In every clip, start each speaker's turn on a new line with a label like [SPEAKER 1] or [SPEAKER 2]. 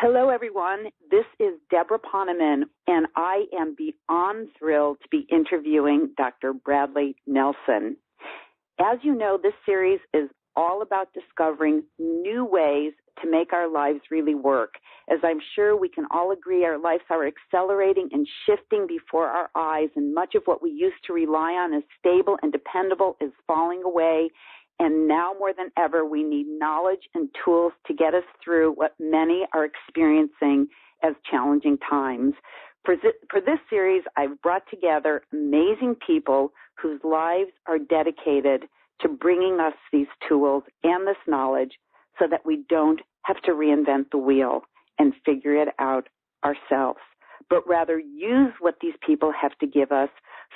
[SPEAKER 1] Hello, everyone. This is Debra Poneman, and I am beyond thrilled to be interviewing Dr. Bradley Nelson. As you know, this series is all about discovering new ways to make our lives really work. As I'm sure we can all agree, our lives are accelerating and shifting before our eyes, and much of what we used to rely on as stable and dependable is falling away. And now more than ever, we need knowledge and tools to get us through what many are experiencing as challenging times. For this series, I've brought together amazing people whose lives are dedicated to bringing us these tools and this knowledge so that we don't have to reinvent the wheel and figure it out ourselves, but rather use what these people have to give us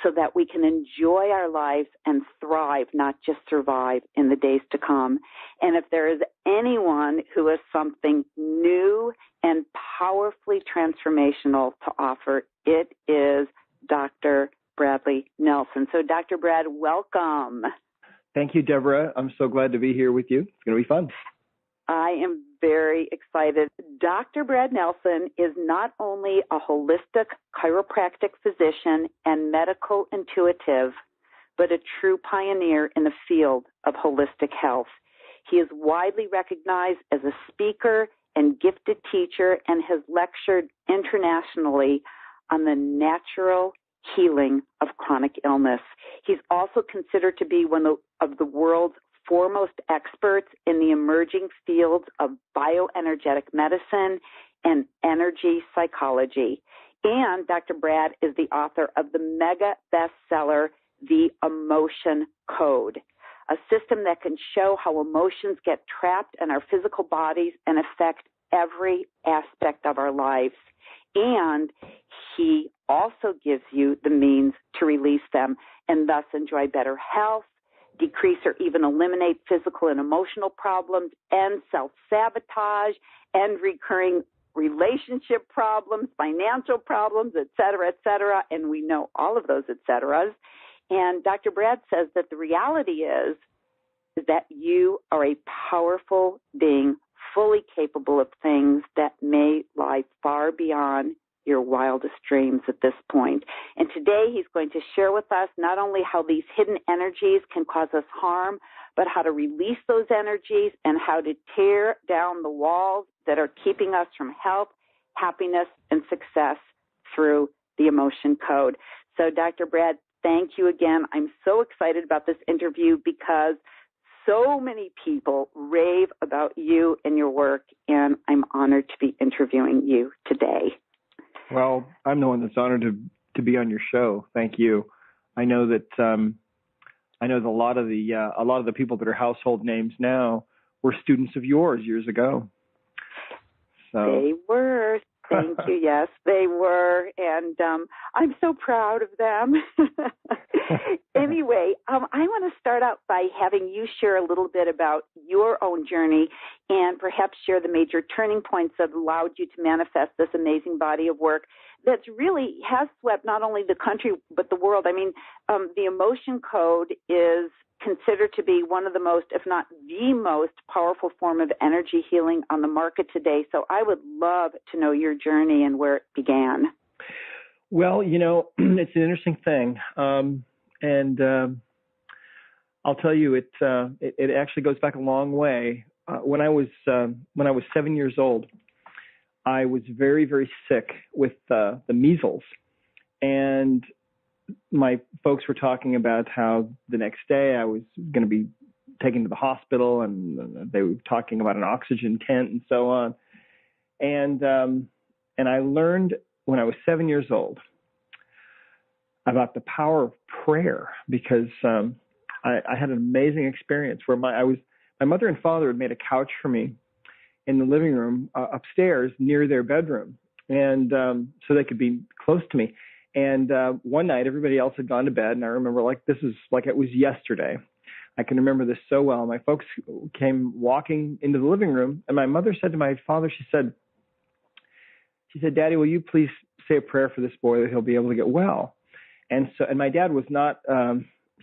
[SPEAKER 1] so that we can enjoy our lives and thrive, not just survive in the days to come. And if there is anyone who has something new and powerfully transformational to offer, it is Dr. Bradley Nelson. So Dr. Brad, welcome.
[SPEAKER 2] Thank you, Debra. I'm so glad to be here with you. It's going to be fun.
[SPEAKER 1] I am very excited. Dr. Brad Nelson is not only a holistic chiropractic physician and medical intuitive, but a true pioneer in the field of holistic health. He is widely recognized as a speaker and gifted teacher and has lectured internationally on the natural healing of chronic illness. He's also considered to be one of the world's foremost experts in the emerging fields of bioenergetic medicine and energy psychology. And Dr. Brad is the author of the mega bestseller, The Emotion Code, a system that can show how emotions get trapped in our physical bodies and affect every aspect of our lives. And he also gives you the means to release them and thus enjoy better health, decrease or even eliminate physical and emotional problems, and self-sabotage, and recurring relationship problems, financial problems, et cetera, and we know all of those et ceteras. And Dr. Brad says that the reality is that you are a powerful being, fully capable of things that may lie far beyond your wildest dreams at this point. And today he's going to share with us not only how these hidden energies can cause us harm, but how to release those energies and how to tear down the walls that are keeping us from health, happiness, and success through the emotion code. So Dr. Brad, thank you again. I'm so excited about this interview because so many people rave about you and your work, and I'm honored to be interviewing you today.
[SPEAKER 2] Well, I'm the one that's honored to be on your show. Thank you. I know that a lot of the people that are household names now were students of yours years ago. So
[SPEAKER 1] they were. Thank you. Yes, they were, and I'm so proud of them. Anyway, I want to start out by having you share a little bit about your own journey and perhaps share the major turning points that allowed you to manifest this amazing body of work that's really has swept not only the country but the world. I mean, the emotion code is considered to be one of the most, if not the most powerful form of energy healing on the market today. So I would love to know your journey and where it began.
[SPEAKER 2] Well, it's an interesting thing. And I'll tell you, it actually goes back a long way. When I was 7 years old, I was very, very sick with the measles, and my folks were talking about how the next day I was going to be taken to the hospital, and they were talking about an oxygen tent and so on. And I learned when I was 7 years old about the power of prayer because I had an amazing experience where my mother and father had made a couch for me in the living room upstairs near their bedroom, and so they could be close to me. And one night, everybody else had gone to bed, and I remember this is like it was yesterday. I can remember this so well. My folks came walking into the living room, and my mother said to my father, she said, "Daddy, will you please say a prayer for this boy that he'll be able to get well?" And my dad was not,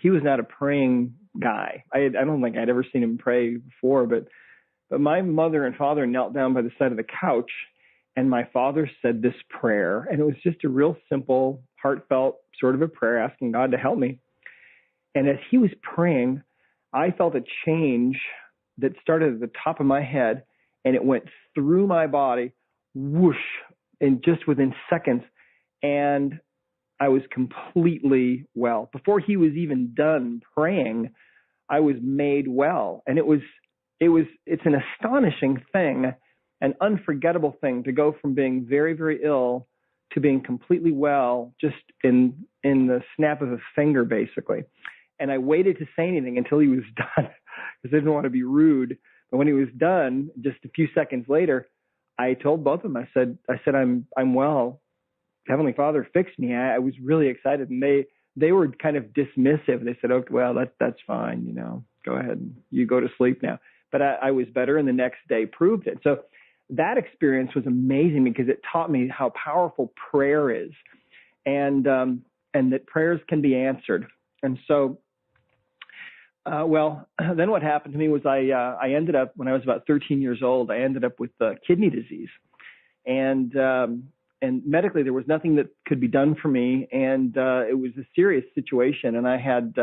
[SPEAKER 2] he was not a praying guy. I don't think I'd ever seen him pray before, but my mother and father knelt down by the side of the couch, And my father said this prayer, and it was just a real simple, heartfelt sort of a prayer asking God to help me. And as he was praying, I felt a change that started at the top of my head, and it went through my body, whoosh, and just within seconds. And I was completely well. Before he was even done praying, I was made well. And it's an astonishing thing, an unforgettable thing to go from being very, very ill to being completely well just in the snap of a finger, basically. And I waited to say anything until he was done because I didn't want to be rude. But when he was done, just a few seconds later, I told both of them, I said, I'm well. Heavenly Father fixed me. I was really excited, and they were kind of dismissive. They said, "Okay, well, that's fine. Go ahead, you go to sleep now." But I was better, and the next day proved it. So that experience was amazing because it taught me how powerful prayer is, and that prayers can be answered. And so, then what happened to me was I ended up, when I was about 13 years old, I ended up with kidney disease, and medically there was nothing that could be done for me, and it was a serious situation. And I had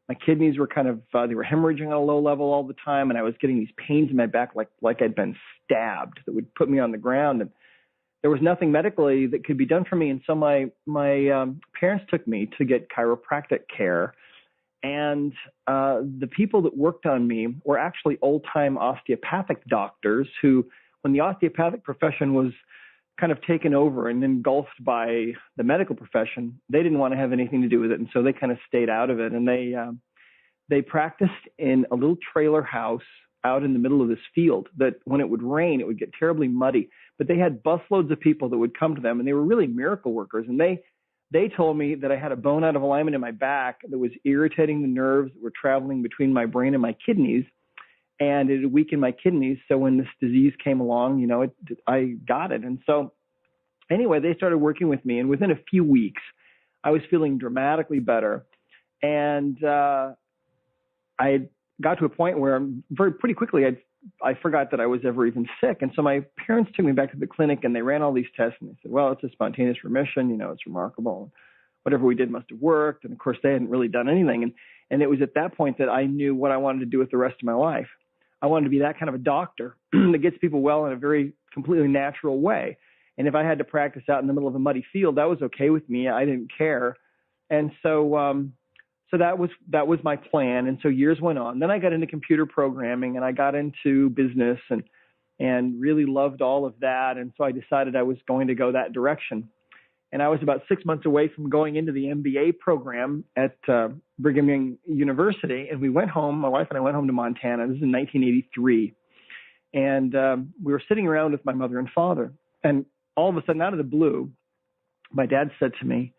[SPEAKER 2] my kidneys were kind of they were hemorrhaging on a low level all the time, and I was getting these pains in my back like I'd been stabbed that would put me on the ground, and there was nothing medically that could be done for me. And so my parents took me to get chiropractic care. And the people that worked on me were actually old-time osteopathic doctors who, when the osteopathic profession was kind of taken over and engulfed by the medical profession, they didn't want to have anything to do with it. And so they kind of stayed out of it. And they practiced in a little trailer house out in the middle of this field that when it would rain, it would get terribly muddy. But they had busloads of people that would come to them, and they were really miracle workers. And they told me that I had a bone out of alignment in my back that was irritating the nerves that were traveling between my brain and my kidneys, and it had weakened my kidneys. So when this disease came along, I got it. And so anyway, they started working with me, and within a few weeks, I was feeling dramatically better. And I got to a point where pretty quickly I forgot that I was ever even sick. And so my parents took me back to the clinic, and they ran all these tests, and they said, well, it's a spontaneous remission. It's remarkable. Whatever we did must have worked. And of course, they hadn't really done anything. And it was at that point that I knew what I wanted to do with the rest of my life. I wanted to be that kind of a doctor that gets people well in a very completely natural way. And if I had to practice out in the middle of a muddy field, that was okay with me. I didn't care. And so that was my plan. And so years went on. Then I got into computer programming, and I got into business and really loved all of that. And so I decided I was going to go that direction. And I was about 6 months away from going into the MBA program at Brigham Young University. And we went home, my wife and I went home to Montana. This is in 1983. And we were sitting around with my mother and father. And all of a sudden, out of the blue, my dad said to me,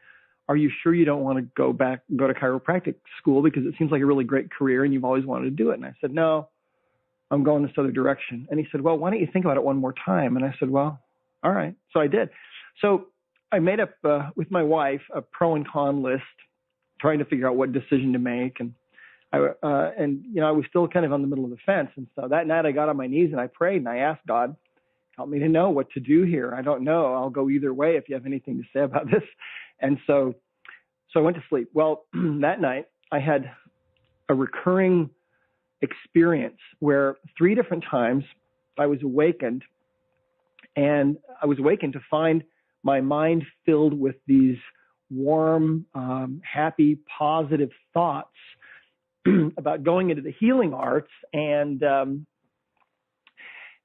[SPEAKER 2] are you sure you don't want to go to chiropractic school, because it seems like a really great career and you've always wanted to do it? And I said, no, I'm going this other direction. And he said, well, why don't you think about it one more time? And I said, well, all right. So I did. So I made up with my wife a pro and con list, trying to figure out what decision to make. And I was still kind of on the middle of the fence. And so that night I got on my knees and I prayed and I asked God, help me to know what to do here. I don't know. I'll go either way if you have anything to say about this. And so I went to sleep. Well, that night I had a recurring experience where 3 different times I was awakened, and I was awakened to find my mind filled with these warm, happy, positive thoughts about going into the healing arts. And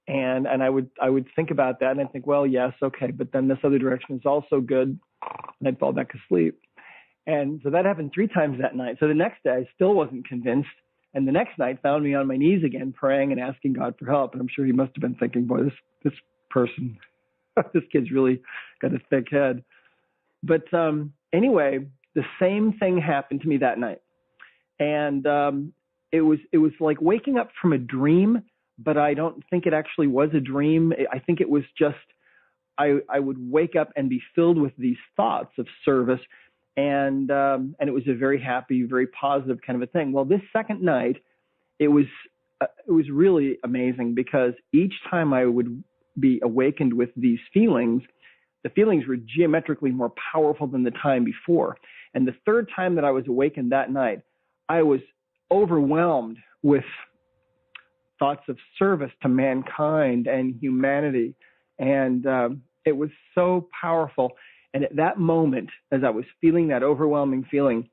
[SPEAKER 2] I would think about that, and I'd think, well, yes, okay, but then this other direction is also good, and I'd fall back asleep. And so that happened 3 times that night. So the next day I still wasn't convinced, and the next night found me on my knees again, praying and asking God for help. And I'm sure he must have been thinking, boy, this person, this kid's really got a thick head. But anyway, the same thing happened to me that night, and it was like waking up from a dream. But I don't think it actually was a dream. I think it was just, I would wake up and be filled with these thoughts of service. And it was a very happy, very positive kind of a thing. Well, this second night, it was really amazing, because each time I would be awakened with these feelings, the feelings were geometrically more powerful than the time before. And the third time that I was awakened that night, I was overwhelmed with thoughts of service to mankind and humanity. And it was so powerful. And at that moment, as I was feeling that overwhelming feeling,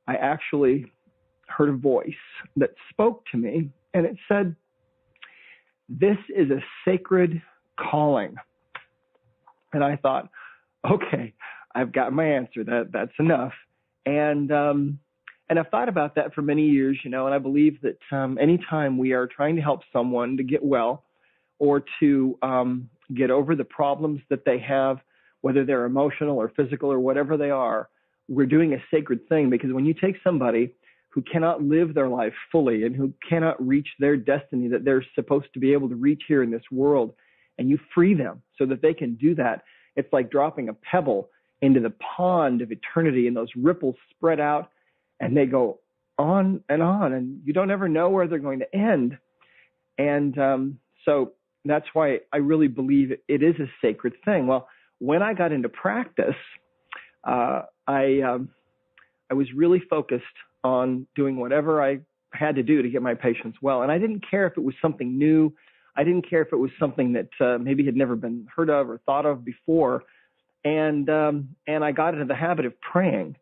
[SPEAKER 2] I actually heard a voice that spoke to me, and it said, "This is a sacred calling." And I thought, okay, I've got my answer. That's enough. And I've thought about that for many years, and I believe that anytime we are trying to help someone to get well or to get over the problems that they have, whether they're emotional or physical or whatever they are, we're doing a sacred thing, because when you take somebody who cannot live their life fully and who cannot reach their destiny that they're supposed to be able to reach here in this world, and you free them so that they can do that, it's like dropping a pebble into the pond of eternity, and those ripples spread out and they go on, and you don't ever know where they're going to end. And so that's why I really believe it is a sacred thing. Well, when I got into practice, I was really focused on doing whatever I had to do to get my patients well. And I didn't care if it was something new. I didn't care if it was something that maybe had never been heard of or thought of before. And I got into the habit of praying.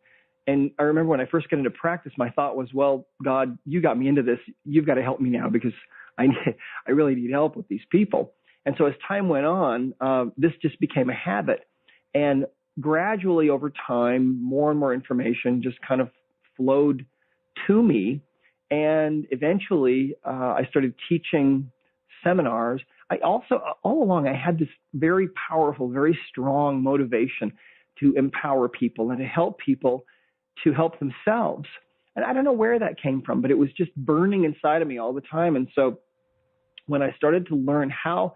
[SPEAKER 2] And I remember when I first got into practice, my thought was, well, God, you got me into this. You've got to help me now, because I really need help with these people. And so as time went on, this just became a habit. And gradually over time, more and more information just kind of flowed to me. And eventually, I started teaching seminars. I also, all along, I had this very powerful, very strong motivation to empower people and to help people to help themselves. And I don't know where that came from, but it was just burning inside of me all the time. And so when I started to learn how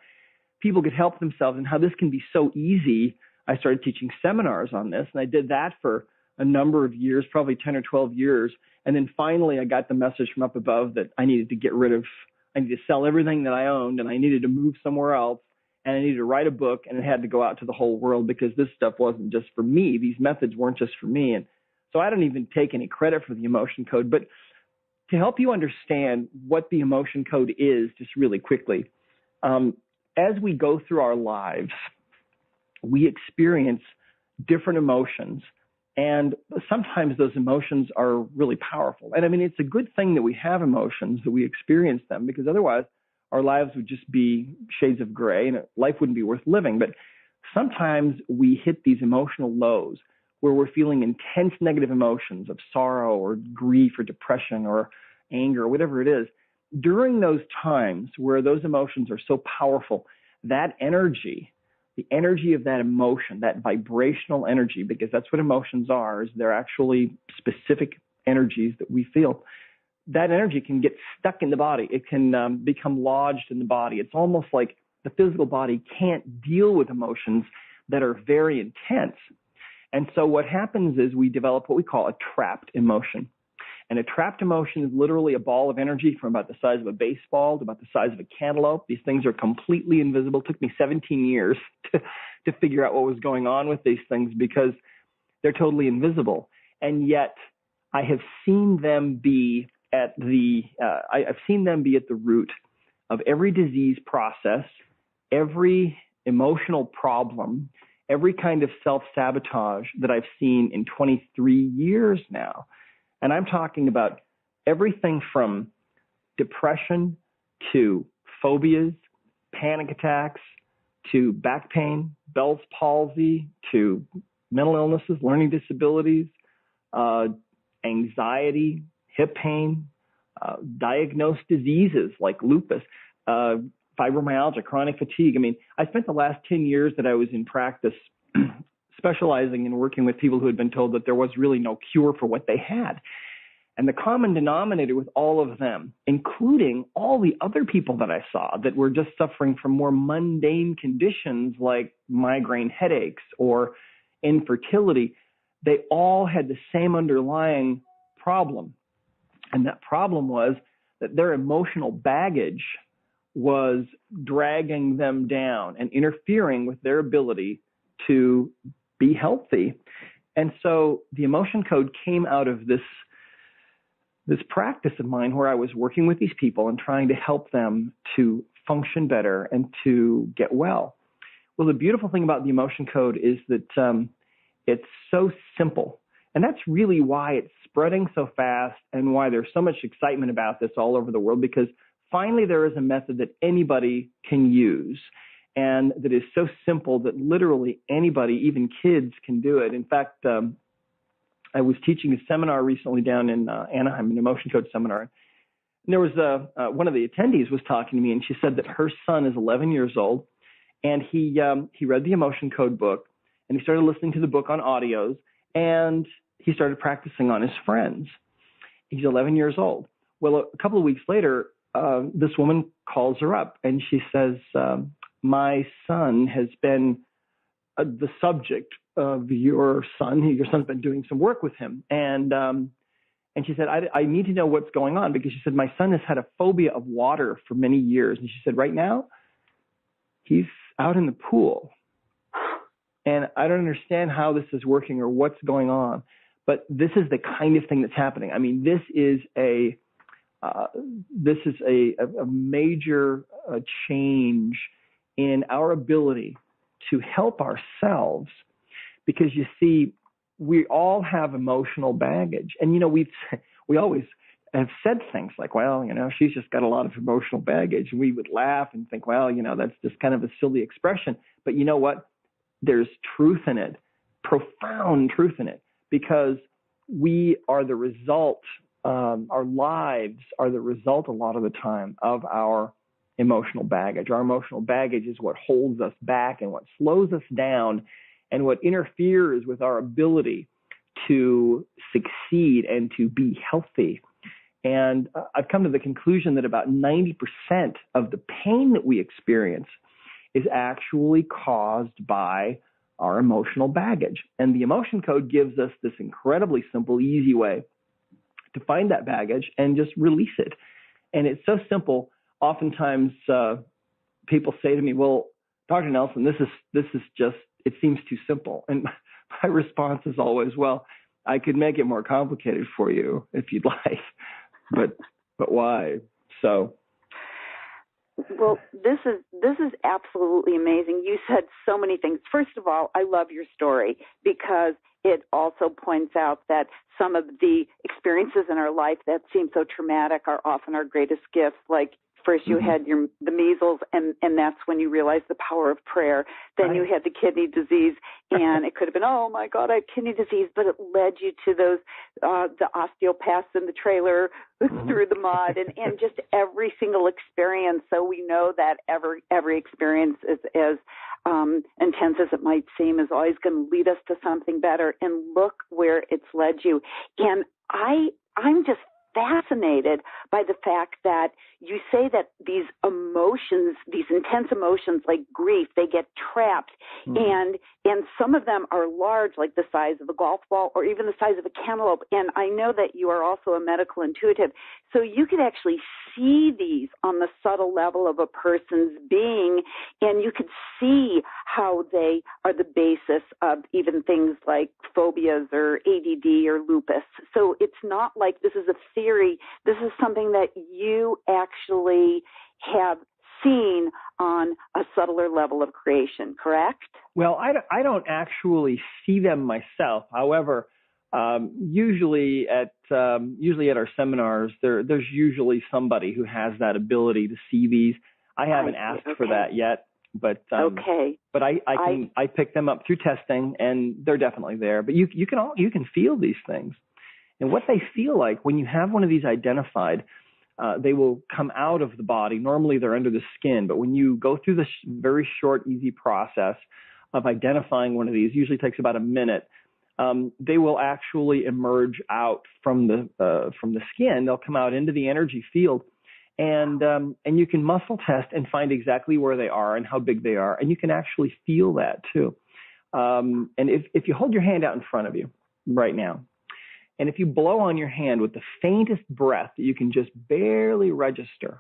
[SPEAKER 2] people could help themselves and how this can be so easy, I started teaching seminars on this. And I did that for a number of years, probably 10 or 12 years. And then finally, I got the message from up above that I needed to I needed to sell everything that I owned, and I needed to move somewhere else, and I needed to write a book, and it had to go out to the whole world, because this stuff wasn't just for me. These methods weren't just for me. And so I don't even take any credit for the emotion code. But to help you understand what the emotion code is, just really quickly, as we go through our lives, we experience different emotions. And sometimes those emotions are really powerful. And I mean, it's a good thing that we have emotions, that we experience them, because otherwise our lives would just be shades of gray and life wouldn't be worth living. But sometimes we hit these emotional lows where we're feeling intense negative emotions of sorrow or grief or depression or anger or whatever it is. During those times where those emotions are so powerful, that energy, the energy of that emotion, that vibrational energy, because that's what emotions are, is they're actually specific energies that we feel. That energy can get stuck in the body. It can become lodged in the body. It's almost like the physical body can't deal with emotions that are very intense. And so what happens is we develop what we call a trapped emotion. And a trapped emotion is literally a ball of energy from about the size of a baseball to about the size of a cantaloupe. These things are completely invisible. It took me 17 years to figure out what was going on with these things, because they're totally invisible. And yet I have seen them be at the root of every disease process, every emotional problem, every kind of self-sabotage that I've seen in 23 years now. And I'm talking about everything from depression to phobias, panic attacks, to back pain, Bell's palsy, to mental illnesses, learning disabilities, anxiety, hip pain, diagnosed diseases like lupus, fibromyalgia, chronic fatigue. I mean, I spent the last 10 years that I was in practice specializing in working with people who had been told that there was really no cure for what they had. And the common denominator with all of them, including all the other people that I saw that were just suffering from more mundane conditions like migraine headaches or infertility, they all had the same underlying problem. And that problem was that their emotional baggage was dragging them down and interfering with their ability to be healthy. And so the emotion code came out of this practice of mine where I was working with these people and trying to help them to function better and to get well. Well, the beautiful thing about the emotion code is that it's so simple. And that's really why it's spreading so fast and why there's so much excitement about this all over the world, because finally there is a method that anybody can use and that is so simple that literally anybody, even kids, can do it. In fact, I was teaching a seminar recently down in Anaheim, an emotion code seminar. And there was one of the attendees was talking to me, and she said that her son is 11 years old, and he read the emotion code book, and he started listening to the book on audios, and he started practicing on his friends. He's 11 years old. Well, a couple of weeks later, this woman calls her up, and she says, my son has been the subject of your son. Your son's been doing some work with him. And she said, I need to know what's going on, because she said, my son has had a phobia of water for many years. And she said, right now, he's out in the pool. And I don't understand how this is working or what's going on. But this is the kind of thing that's happening. I mean, this is a major change in our ability to help ourselves, because you see, we all have emotional baggage. And, we always have said things like, well, she's just got a lot of emotional baggage. And we would laugh and think, well, that's just kind of a silly expression. But you know what? There's truth in it, profound truth in it, because we are the result, our lives are the result a lot of the time of our emotional baggage. Our emotional baggage is what holds us back and what slows us down and what interferes with our ability to succeed and to be healthy. And I've come to the conclusion that about 90% of the pain that we experience is actually caused by our emotional baggage. And the emotion code gives us this incredibly simple, easy way to find that baggage and just release it. And it's so simple. Oftentimes, people say to me, well, Dr. Nelson, this is just, it seems too simple. And my response is always, well, I could make it more complicated for you if you'd like, but why? So.
[SPEAKER 1] Well, this is absolutely amazing. You said so many things. First of all, I love your story because it also points out that some of the experiences in our life that seem so traumatic are often our greatest gifts. Like first you had the measles, and that's when you realized the power of prayer. Then you had the kidney disease, and it could have been, oh my God, I have kidney disease, but it led you to those the osteopaths in the trailer through the mud, and just every single experience. So we know that every experience is as intense as it might seem is always going to lead us to something better. And look where it's led you. And I'm just fascinated by the fact that you say that these emotions, these intense emotions like grief, they get trapped, and some of them are large, like the size of a golf ball or even the size of a cantaloupe. And I know that you are also a medical intuitive, so you could actually see these on the subtle level of a person's being, and you could see how they are the basis of even things like phobias or ADD or lupus. So it's not like this is a theory. This is something that you actually have seen on a subtler level of creation, correct?
[SPEAKER 2] Well, I don't actually see them myself. However, usually at our seminars, there's usually somebody who has that ability to see these. I haven't asked for that yet, but but I pick them up through testing, and they're definitely there. But you can feel these things, and what they feel like when you have one of these identified. They will come out of the body. Normally they're under the skin, but when you go through this very short, easy process of identifying one of these, usually takes about a minute, they will actually emerge out from the skin. They'll come out into the energy field, and you can muscle test and find exactly where they are and how big they are, and you can actually feel that too. And if you hold your hand out in front of you right now, and if you blow on your hand with the faintest breath that you can just barely register,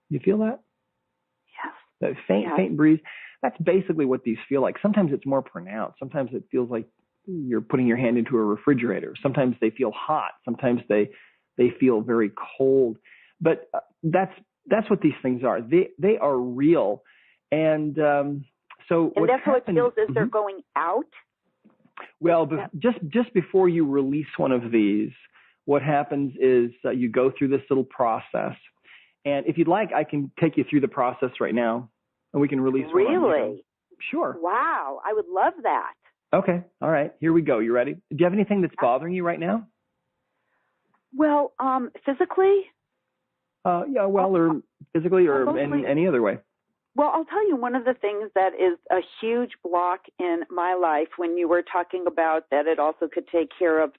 [SPEAKER 2] You feel that?
[SPEAKER 1] Yes.
[SPEAKER 2] That faint breeze. That's basically what these feel like. Sometimes it's more pronounced. Sometimes it feels like you're putting your hand into a refrigerator. Sometimes they feel hot. Sometimes they feel very cold. But that's what these things are. They are real. And so
[SPEAKER 1] and that's how it feels as they're
[SPEAKER 2] mm-hmm.
[SPEAKER 1] going out?
[SPEAKER 2] Well, just before you release one of these, what happens is you go through this little process. And if you'd like, I can take you through the process right now, and we can release one.
[SPEAKER 1] Really?
[SPEAKER 2] Sure.
[SPEAKER 1] Wow. I would love that.
[SPEAKER 2] Okay. All right. Here we go. You ready? Do you have anything that's bothering you right now?
[SPEAKER 1] Well, physically?
[SPEAKER 2] Yeah, well, or physically or in any other way.
[SPEAKER 1] Well, I'll tell you one of the things that is a huge block in my life when you were talking about that it also could take care of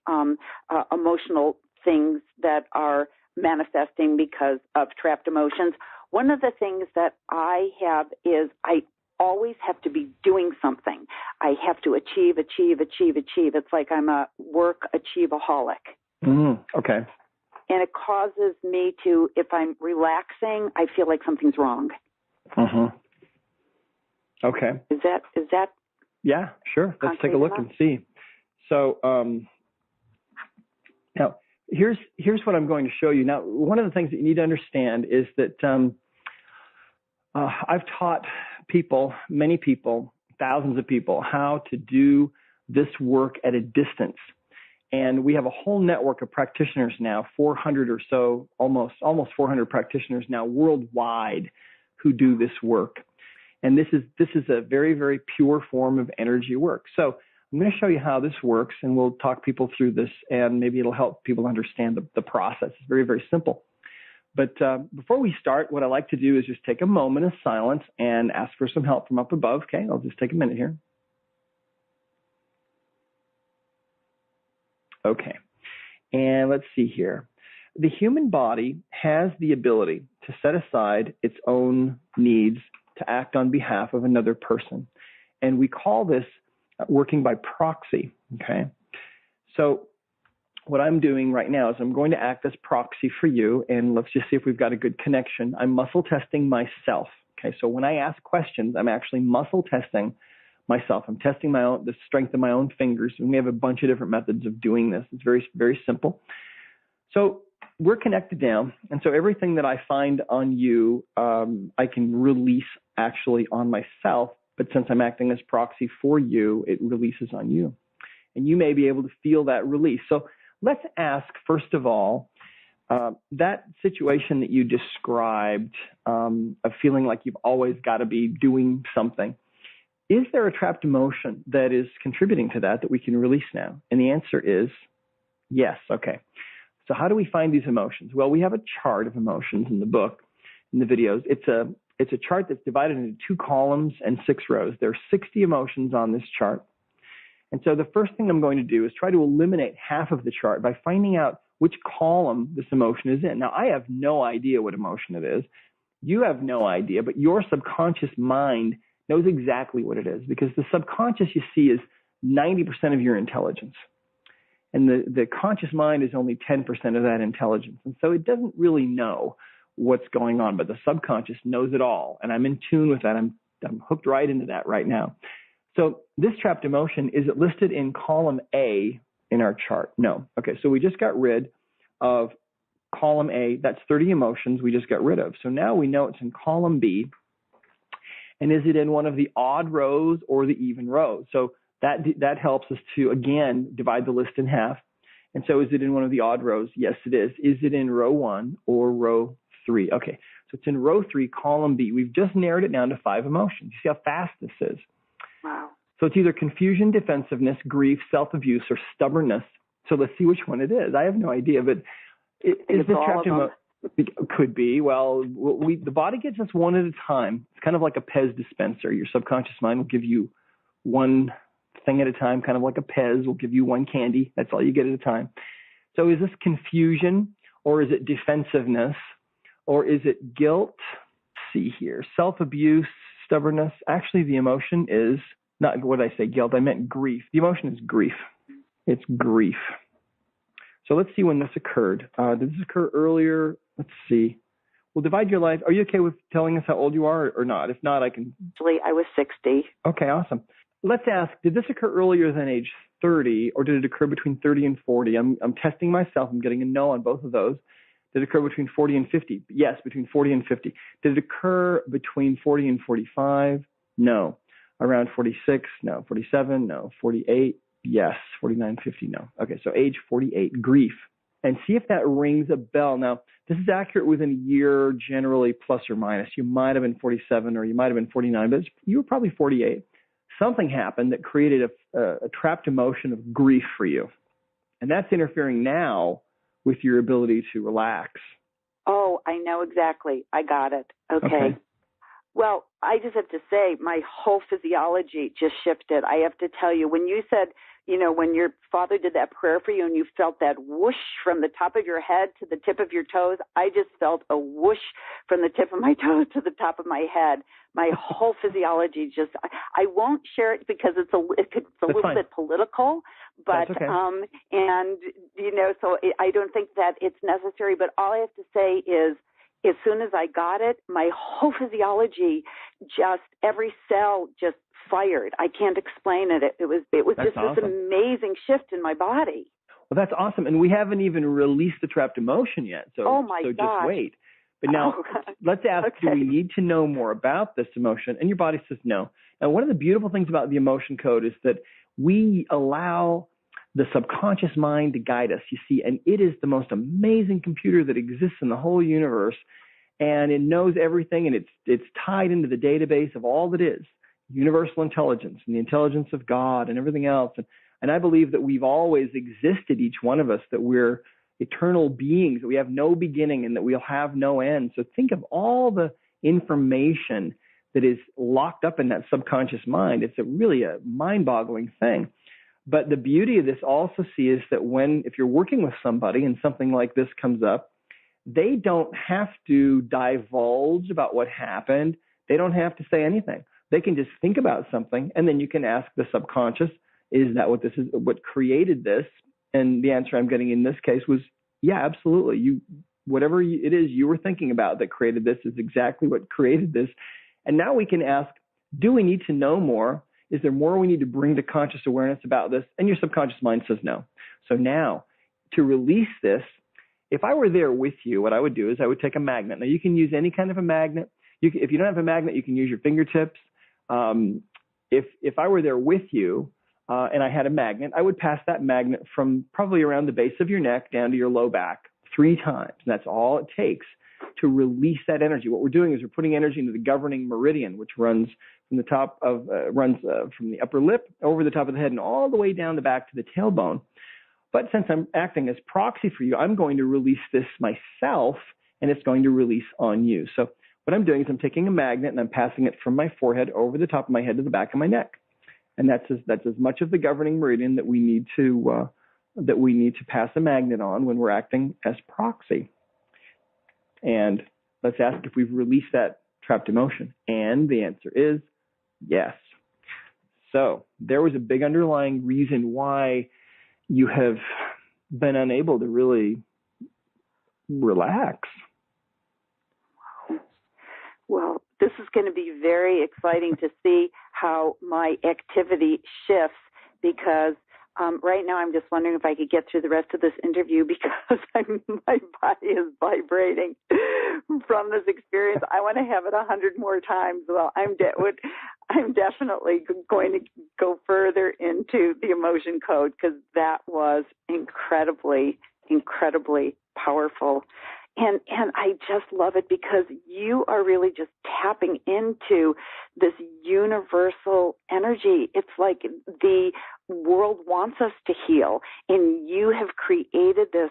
[SPEAKER 1] emotional things that are manifesting because of trapped emotions. One of the things that I have is I always have to be doing something. I have to achieve. It's like I'm a work achieveaholic.
[SPEAKER 2] Okay.
[SPEAKER 1] And it causes me to, if I'm relaxing, I feel like something's wrong.
[SPEAKER 2] Okay.
[SPEAKER 1] Is that?
[SPEAKER 2] Yeah, sure. Let's take a look and see. So now here's what I'm going to show you. Now, one of the things that you need to understand is that I've taught people, many people, thousands of people, how to do this work at a distance. And we have a whole network of practitioners now, 400 or so, almost 400 practitioners now worldwide who do this work. And this is a very, very pure form of energy work. So I'm going to show you how this works, and we'll talk people through this, and maybe it'll help people understand the process. It's very, very simple. But before we start, what I like to do is just take a moment of silence and ask for some help from up above. Okay, I'll just take a minute here. Okay, and let's see here. The human body has the ability to set aside its own needs to act on behalf of another person. And we call this working by proxy, okay? So what I'm doing right now is I'm going to act as proxy for you, and let's just see if we've got a good connection. I'm muscle testing myself, okay? So when I ask questions, I'm actually muscle testing myself. I'm testing the strength of my own fingers, and we have a bunch of different methods of doing this. It's very, very simple. So we're connected now, and so everything that I find on you, I can release actually on myself, but since I'm acting as proxy for you, it releases on you. And you may be able to feel that release. So let's ask, first of all, that situation that you described of feeling like you've always got to be doing something, is there a trapped emotion that is contributing to that we can release now? And the answer is yes. Okay. So how do we find these emotions? Well, we have a chart of emotions in the book, in the videos. It's a chart that's divided into 2 columns and 6 rows. There are 60 emotions on this chart. And so the first thing I'm going to do is try to eliminate half of the chart by finding out which column this emotion is in. Now, I have no idea what emotion it is. You have no idea, but your subconscious mind knows exactly what it is, because the subconscious, you see, is 90% of your intelligence. And the conscious mind is only 10% of that intelligence. And so it doesn't really know what's going on, but the subconscious knows it all. And I'm in tune with that. I'm hooked right into that right now. So this trapped emotion, is it listed in column A in our chart? No. Okay, so we just got rid of column A. That's 30 emotions we just got rid of. So now we know it's in column B. And is it in one of the odd rows or the even rows? So that helps us to, again, divide the list in half. And so is it in one of the odd rows? Yes, it is. Is it in row 1 or row 3? Okay, so it's in row 3, column B. We've just narrowed it down to 5 emotions. You see how fast this is?
[SPEAKER 1] Wow. So
[SPEAKER 2] it's either confusion, defensiveness, grief, self-abuse, or stubbornness. So let's see which one it is. I have no idea, but is this trapped emotion? Could be. Well, the body gives us one at a time. It's kind of like a Pez dispenser. Your subconscious mind will give you one thing at a time, kind of like a Pez will give you one candy. That's all you get at a time. So is this confusion, or is it defensiveness, or is it guilt? Let's see here. Self-abuse, stubbornness. Actually, the emotion is not, what did I say, guilt? I meant grief. The emotion is grief. It's grief. So let's see when this occurred. Did this occur earlier? Let's see. We'll divide your life. Are you okay with telling us how old you are or not? If not, I can.
[SPEAKER 1] Actually, I was 60.
[SPEAKER 2] Okay, awesome. Let's ask, did this occur earlier than age 30, or did it occur between 30 and 40? I'm testing myself. I'm getting a no on both of those. Did it occur between 40 and 50? Yes, between 40 and 50. Did it occur between 40 and 45? No. Around 46? No. 47? No. 48? Yes. 49, 50? No. Okay, so age 48, grief. And see if that rings a bell. Now, this is accurate within a year, generally plus or minus. You might have been 47 or you might have been 49, but you were probably 48. Something happened that created a trapped emotion of grief for you. And that's interfering now with your ability to relax.
[SPEAKER 1] Oh, I know exactly. I got it. Okay. Well, I just have to say my whole physiology just shifted. I have to tell you, when you said, when your father did that prayer for you and you felt that whoosh from the top of your head to the tip of your toes, I just felt a whoosh from the tip of my toes to the top of my head. My whole physiology just, I won't share it because it's a little bit political, but,
[SPEAKER 2] okay.
[SPEAKER 1] So I don't think that it's necessary, but all I have to say is, as soon as I got it, my whole physiology, just every cell just fired. I can't explain it. It was
[SPEAKER 2] That's
[SPEAKER 1] just
[SPEAKER 2] awesome.
[SPEAKER 1] This amazing shift in my body.
[SPEAKER 2] Well, that's awesome. And we haven't even released the trapped emotion yet. So just wait. But now let's ask, do we need to know more about this emotion? And your body says no. And one of the beautiful things about the emotion code is that we allow the subconscious mind to guide us, you see, and it is the most amazing computer that exists in the whole universe, and it knows everything, and it's tied into the database of all that is, universal intelligence and the intelligence of God and everything else. And I believe that we've always existed, each one of us, that we're eternal beings, that we have no beginning and that we'll have no end. So think of all the information that is locked up in that subconscious mind. It's really a mind-boggling thing. But the beauty of this also is that if you're working with somebody and something like this comes up, they don't have to divulge about what happened. They don't have to say anything. They can just think about something, and then you can ask the subconscious, is that what this is, what created this? And the answer I'm getting in this case was, yeah, absolutely. Whatever it is you were thinking about that created this is exactly what created this. And now we can ask, do we need to know more? Is there more we need to bring to conscious awareness about this? And your subconscious mind says no. So now, to release this, if I were there with you, what I would do is I would take a magnet. Now, you can use any kind of a magnet. If you don't have a magnet, you can use your fingertips. If I were there with you and I had a magnet, I would pass that magnet from probably around the base of your neck down to your low back 3 times. And that's all it takes to release that energy. What we're doing is we're putting energy into the governing meridian, which runs from the top of from the upper lip over the top of the head and all the way down the back to the tailbone. But since I'm acting as proxy for you, I'm going to release this myself, and it's going to release on you. So what I'm doing is I'm taking a magnet and I'm passing it from my forehead over the top of my head to the back of my neck, and that's as much of the governing meridian that we need to pass a magnet on when we're acting as proxy. And let's ask if we've released that trapped emotion. And the answer is yes. So there was a big underlying reason why you have been unable to really relax.
[SPEAKER 1] Well, this is going to be very exciting to see how my activity shifts, because right now I'm just wondering if I could get through the rest of this interview because my body is vibrating from this experience. I want to have it 100 more times. Well, I'm definitely going to go further into the emotion code because that was incredibly, incredibly powerful. And I just love it because you are really just tapping into this universal energy. It's like the world wants us to heal, and you have created this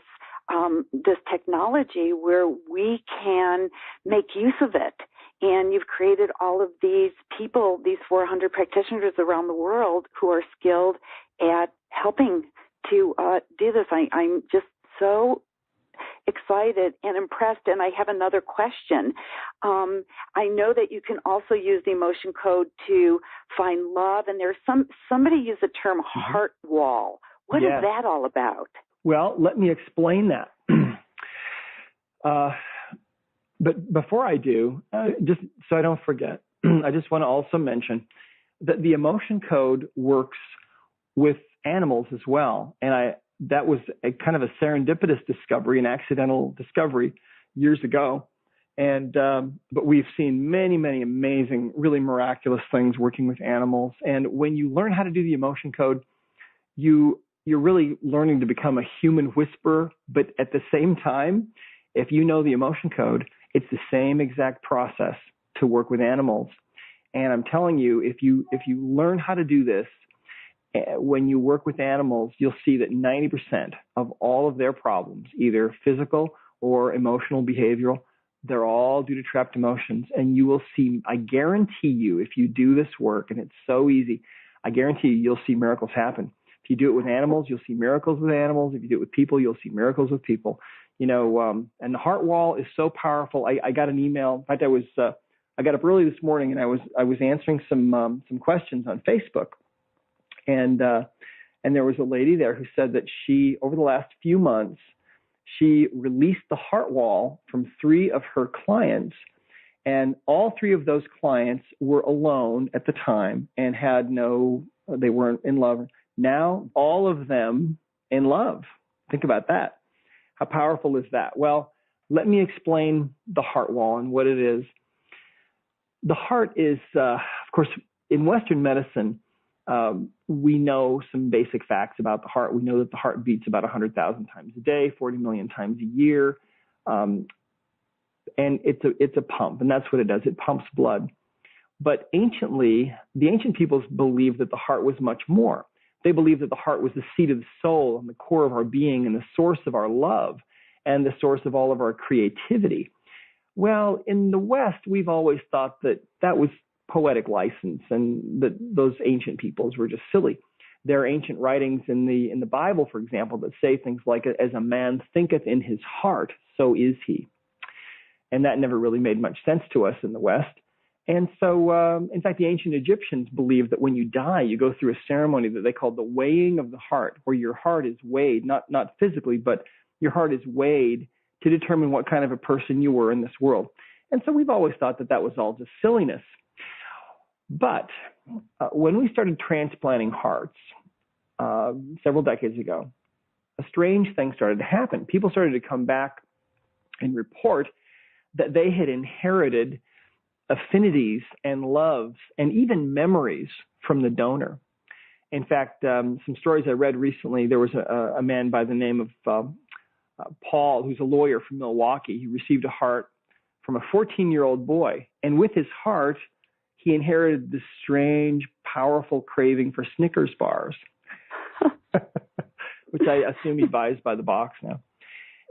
[SPEAKER 1] this technology where we can make use of it. And you've created all of these people, these 400 practitioners around the world who are skilled at helping to do this. I'm just so excited and impressed, and I have another question. I know that you can also use the emotion code to find love, and there's somebody used the term heart wall. What is that all about?
[SPEAKER 2] Well, let me explain that. But before I do, just so I don't forget, I just want to also mention that the emotion code works with animals as well. And that was a kind of a serendipitous discovery, an accidental discovery years ago. And but we've seen many, many amazing, really miraculous things working with animals. And when you learn how to do the emotion code, you're really learning to become a human whisperer. But at the same time, if you know the emotion code, it's the same exact process to work with animals. And I'm telling you, if you learn how to do this, when you work with animals, you'll see that 90% of all of their problems, either physical or emotional, behavioral, they're all due to trapped emotions. And you will see, I guarantee you, if you do this work, and it's so easy, I guarantee you'll see miracles happen. If you do it with animals, you'll see miracles with animals. If you do it with people, you'll see miracles with people. And the heart wall is so powerful. I got an email. In fact, I got up early this morning and I was answering some questions on Facebook. And there was a lady there who said that she, over the last few months, she released the heart wall from 3 of her clients, and all 3 of those clients were alone at the time and they weren't in love. Now all of them in love. Think about that. How powerful is that? Well, let me explain the heart wall and what it is. The heart is, of course, in Western medicine, we know some basic facts about the heart. We know that the heart beats about 100,000 times a day, 40 million times a year. And it's a pump, and that's what it does. It pumps blood. But anciently, the ancient peoples believed that the heart was much more. They believed that the heart was the seat of the soul and the core of our being and the source of our love and the source of all of our creativity. Well, in the West, we've always thought that that was poetic license and that those ancient peoples were just silly. There are ancient writings in the Bible, for example, that say things like, as a man thinketh in his heart, so is he. And that never really made much sense to us in the West. And so, in fact, the ancient Egyptians believed that when you die, you go through a ceremony that they called the weighing of the heart, where your heart is weighed, not physically, but your heart is weighed to determine what kind of a person you were in this world. And so we've always thought that that was all just silliness. But when we started transplanting hearts several decades ago, a strange thing started to happen. People started to come back and report that they had inherited affinities and loves and even memories from the donor. In fact, some stories I read recently, there was a man by the name of Paul, who's a lawyer from Milwaukee. He received a heart from a 14-year-old boy. And with his heart, he inherited this strange, powerful craving for Snickers bars, which I assume he buys by the box now.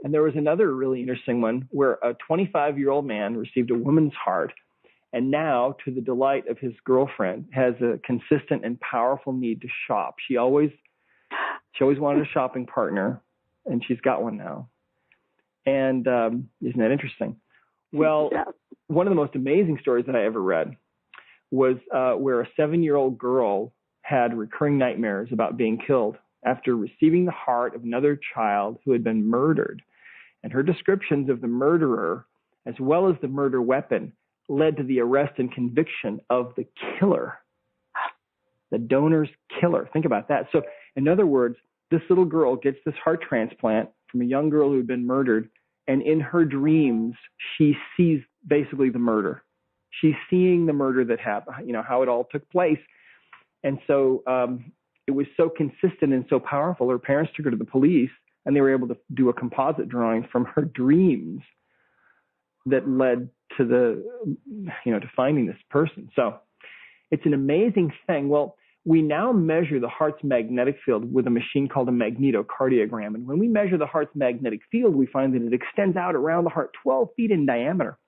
[SPEAKER 2] And there was another really interesting one where a 25-year-old man received a woman's heart, and now, to the delight of his girlfriend, has a consistent and powerful need to shop. She always wanted a shopping partner, and she's got one now. And isn't that interesting? Well, yeah. One of the most amazing stories that I ever read was where a 7-year-old girl had recurring nightmares about being killed after receiving the heart of another child who had been murdered. And her descriptions of the murderer, as well as the murder weapon, led to the arrest and conviction of the killer, the donor's killer. Think about that. So, in other words, this little girl gets this heart transplant from a young girl who had been murdered, and in her dreams, she sees basically the murder. She's seeing the murder that happened, how it all took place. And so it was so consistent and so powerful, her parents took her to the police, and they were able to do a composite drawing from her dreams that led to to finding this person. So it's an amazing thing. Well, we now measure the heart's magnetic field with a machine called a magnetocardiogram. And when we measure the heart's magnetic field, we find that it extends out around the heart 12 feet in diameter.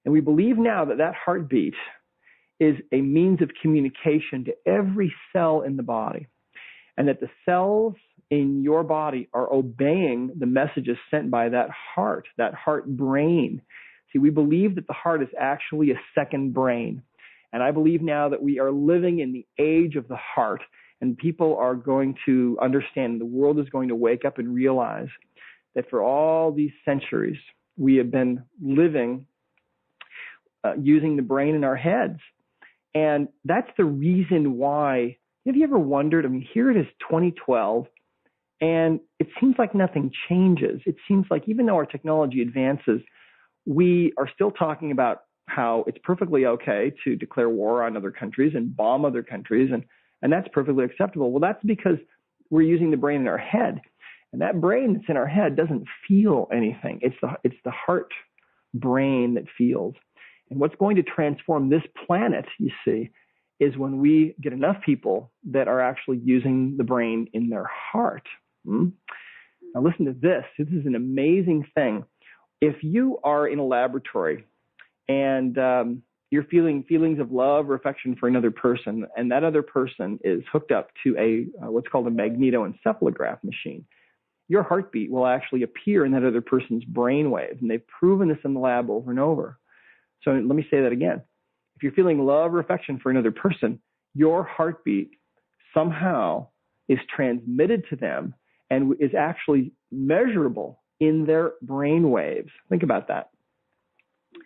[SPEAKER 2] And we believe now that that heartbeat is a means of communication to every cell in the body, and that the cells in your body are obeying the messages sent by that heart brain. See, we believe that the heart is actually a second brain. And I believe now that we are living in the age of the heart, and people are going to understand, the world is going to wake up and realize that for all these centuries, we have been living using the brain in our heads. And that's the reason why. Have you ever wondered? I mean, here it is 2012, and it seems like nothing changes. It seems like even though our technology advances, we are still talking about how it's perfectly okay to declare war on other countries and bomb other countries, and that's perfectly acceptable. Well, that's because we're using the brain in our head. And that brain that's in our head doesn't feel anything. It's the heart brain that feels. And what's going to transform this planet, you see, is when we get enough people that are actually using the brain in their heart. Now listen to this. This is an amazing thing. If you are in a laboratory and you're feeling feelings of love or affection for another person, and that other person is hooked up to a what's called a magnetoencephalograph machine, your heartbeat will actually appear in that other person's brainwave. And they've proven this in the lab over and over. So let me say that again. If you're feeling love or affection for another person, your heartbeat somehow is transmitted to them and is actually measurable in their brain waves. Think about that.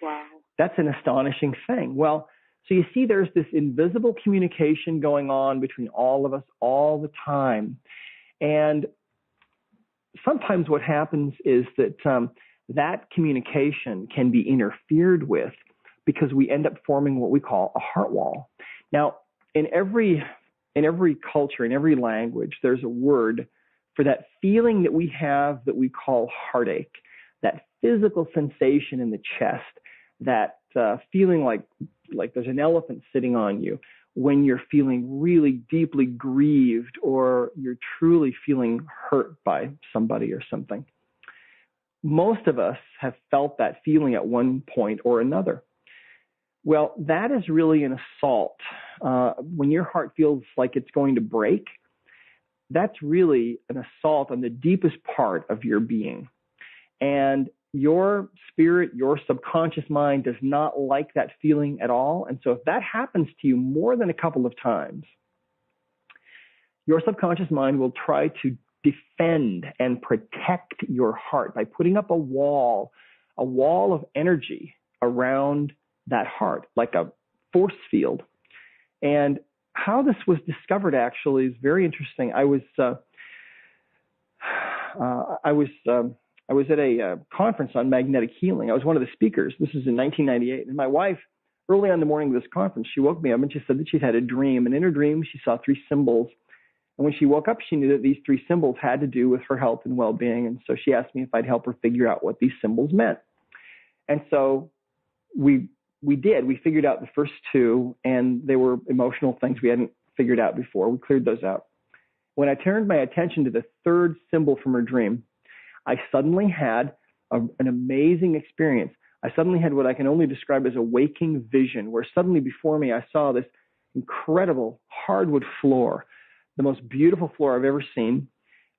[SPEAKER 1] Wow.
[SPEAKER 2] That's an astonishing thing. Well, so you see there's this invisible communication going on between all of us all the time. And sometimes what happens is that that communication can be interfered with because we end up forming what we call a heart wall. Now, in every culture, in every language, there's a word for that feeling that we have that we call heartache, that physical sensation in the chest, that feeling like there's an elephant sitting on you when you're feeling really deeply grieved or you're truly feeling hurt by somebody or something. Most of us have felt that feeling at one point or another. Well, that is really an assault. When your heart feels like it's going to break, that's really an assault on the deepest part of your being. And your spirit, your subconscious mind does not like that feeling at all. And so if that happens to you more than a couple of times, your subconscious mind will try to defend and protect your heart by putting up a wall of energy around that heart, like a force field. And how this was discovered actually is very interesting. I was at a conference on magnetic healing. I was one of the speakers. This was in 1998. And my wife, early on the morning of this conference, she woke me up and she said that she'd had a dream. And in her dream, she saw 3 symbols. And when she woke up, she knew that these 3 symbols had to do with her health and well-being. And so she asked me if I'd help her figure out what these symbols meant. And so we did. We figured out the first 2, and they were emotional things we hadn't figured out before. We cleared those out. When I turned my attention to the 3rd symbol from her dream, I suddenly had an amazing experience. I suddenly had what I can only describe as a waking vision, where suddenly before me I saw this incredible hardwood floor, the most beautiful floor I've ever seen.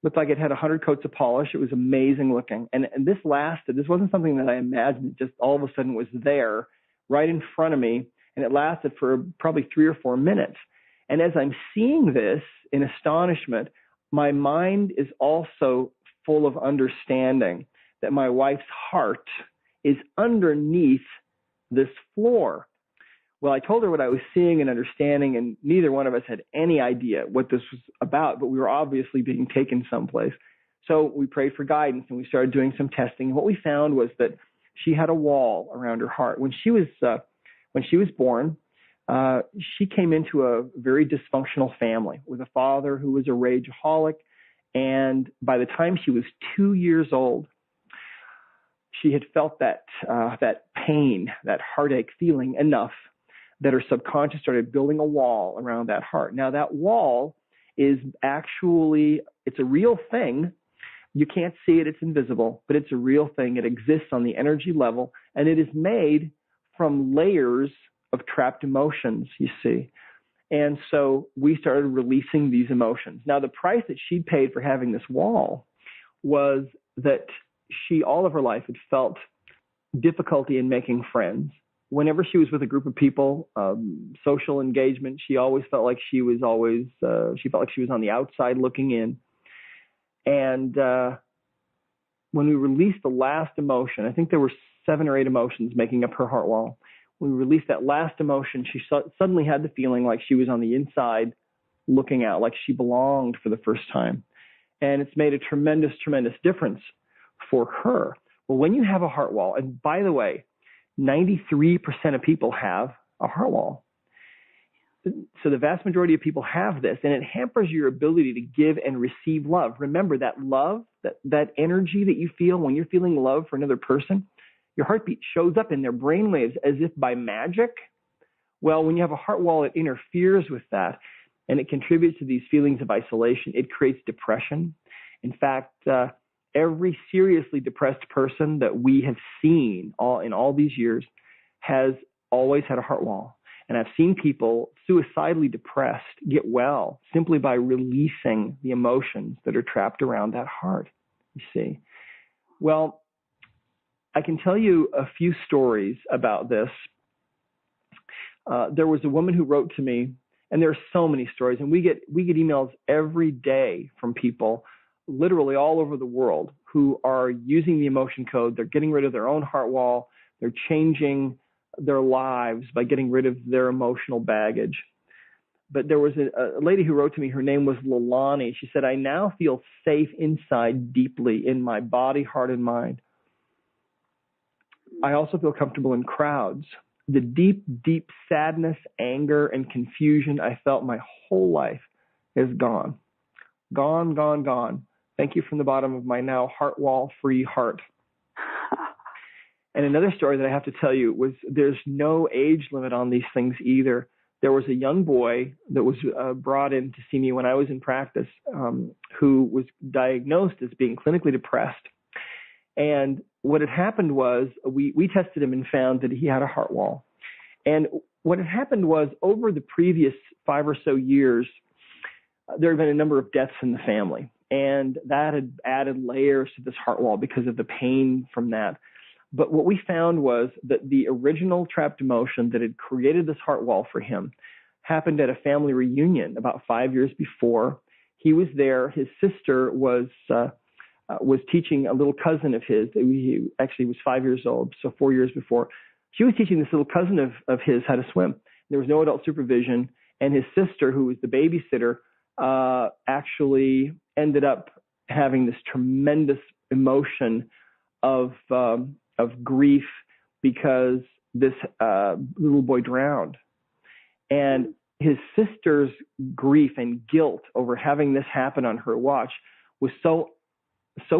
[SPEAKER 2] Looked like it had 100 coats of polish. It was amazing looking. And this lasted. This wasn't something that I imagined. It just all of a sudden was there right in front of me, and it lasted for probably 3 or 4 minutes. And as I'm seeing this in astonishment, my mind is also full of understanding that my wife's heart is underneath this floor. Well, I told her what I was seeing and understanding, and neither one of us had any idea what this was about, but we were obviously being taken someplace. So we prayed for guidance, and we started doing some testing. And what we found was that she had a wall around her heart. When she was born, she came into a very dysfunctional family with a father who was a rageaholic. And by the time she was 2 years old, she had felt that pain, that heartache feeling enough that her subconscious started building a wall around that heart. Now, that wall is actually, it's a real thing. You can't see it. It's invisible, but it's a real thing. It exists on the energy level, and it is made from layers of trapped emotions, you see. And so we started releasing these emotions. Now, the price that she paid for having this wall was that she, all of her life, had felt difficulty in making friends. Whenever she was with a group of people, social engagement, she always felt like she was on the outside looking in. And when we released the last emotion, I think there were 7 or 8 emotions making up her heart wall. When we released that last emotion, she suddenly had the feeling like she was on the inside looking out, like she belonged for the first time. And it's made a tremendous, tremendous difference for her. Well, when you have a heart wall, and by the way, 93% of people have a heart wall. So the vast majority of people have this, and it hampers your ability to give and receive love. Remember that love, that energy that you feel when you're feeling love for another person, your heartbeat shows up in their brainwaves as if by magic. Well, when you have a heart wall, it interferes with that, and it contributes to these feelings of isolation. It creates depression. In fact, every seriously depressed person that we have seen in all these years has always had a heart wall. And I've seen people suicidally depressed get well simply by releasing the emotions that are trapped around that heart, you see. Well, I can tell you a few stories about this. There was a woman who wrote to me, and there are so many stories, and we get emails every day from people literally all over the world who are using the emotion code. They're getting rid of their own heart wall. They're changing their lives by getting rid of their emotional baggage. But there was a lady who wrote to me. Her name was Lalani. She said, I now feel safe inside deeply in my body, heart, and mind. I also feel comfortable in crowds. The deep, deep sadness, anger, and confusion I felt my whole life is gone. Gone, gone, gone. Thank you from the bottom of my now heart wall free heart. And another story that I have to tell you was there's no age limit on these things either. There was a young boy that was brought in to see me when I was in practice who was diagnosed as being clinically depressed. And what had happened was we tested him and found that he had a heart wall. And what had happened was over the previous 5 or so years, there had been a number of deaths in the family. And that had added layers to this heart wall because of the pain from that. But what we found was that the original trapped emotion that had created this heart wall for him happened at a family reunion about 5 years before. He was there. His sister was teaching a little cousin of his. He actually was 5 years old, so 4 years before. She was teaching this little cousin of his how to swim. There was no adult supervision, and his sister, who was the babysitter, actually ended up having this tremendous emotion of grief because this little boy drowned. And his sister's grief and guilt over having this happen on her watch was so